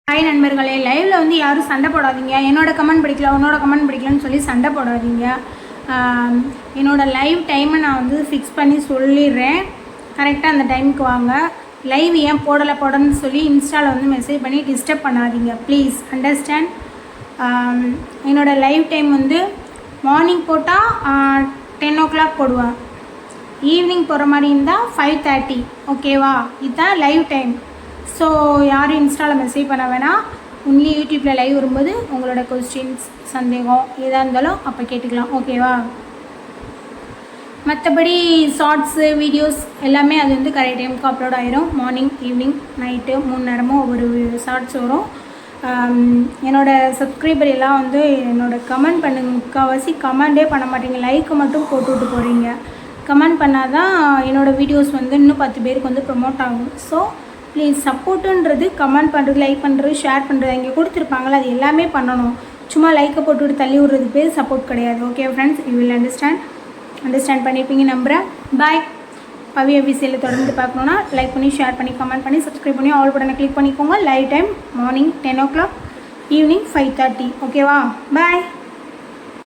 Hi நண்பர்களே, லைவில் வந்து யாரும் சண்டை போடாதீங்க. என்னோட கமெண்ட் பிடிக்கல, உன்னோட கமெண்ட் பிடிக்கலன்னு சொல்லி சண்டை போடாதீங்க. என்னோடய லைவ் டைமை நான் வந்து ஃபிக்ஸ் பண்ணி சொல்லிடுறேன். கரெக்டாக அந்த டைமுக்கு வாங்க. லைவ் ஏன் போடணும்னு சொல்லி இன்ஸ்டாவில் வந்து மெசேஜ் பண்ணி டிஸ்டர்ப் பண்ணாதீங்க. Please understand. என்னோடய லைவ் டைம் வந்து மார்னிங் போட்டால் 10 o'clock போடுவேன். ஈவினிங் போகிற மாதிரி இருந்தால் 5:30. ஓகேவா? இதுதான் லைவ் டைம். ஸோ யாரும் இன்ஸ்டாவில் மெசேஜ் பண்ண வேணாம். ஒன்லி யூடியூப்பில் லைவ் வரும்போது உங்களோட கொஸ்டின்ஸ், சந்தேகம் எதாக இருந்தாலும் அப்போ கேட்டுக்கலாம். ஓகேவா? மற்றபடி ஷார்ட்ஸு, வீடியோஸ் எல்லாமே அது வந்து கரெக்ட் டைமுக்கு அப்லோட் ஆகிரும். மார்னிங், ஈவினிங், நைட்டு 3 நேரமும் ஒவ்வொரு ஷார்ட்ஸ் வரும். என்னோடய சப்ஸ்கிரைபர் எல்லாம் வந்து என்னோடய கமெண்ட் பண்ணுங்க. முக்கால்வாசி கமெண்டே பண்ண மாட்டீங்க, லைக்கு மட்டும் போட்டுவிட்டு போகிறீங்க. கமெண்ட் பண்ணால் தான் என்னோடய வீடியோஸ் வந்து இன்னும் 10 பேருக்கு வந்து ப்ரொமோட் ஆகும். ஸோ ப்ளீஸ், சப்போர்ட்டுன்றது கமெண்ட் பண்ணுறது, லைக் பண்ணுறது, ஷேர் பண்ணுறது, அங்கே கொடுத்துருப்பாங்களா அது எல்லாமே பண்ணணும். சும்மா லைக்கை போட்டுவிட்டு தள்ளி விடுறது பேர் சப்போர்ட் கிடையாது. Okay friends, you will understand பண்ணியிருப்பீங்க நம்புகிறேன். பாய். பவி அபிஷியலில் தொடர்ந்து பார்க்கணுன்னா லைக் பண்ணி, ஷேர் பண்ணி, கமெண்ட் பண்ணி, சப்ஸ்கிரைப் பண்ணி ஆல் பட்டனை கிளிக் பண்ணிக்கோங்க. Live time morning 10 o'clock, evening 5:30. ஓகேவா? பாய்.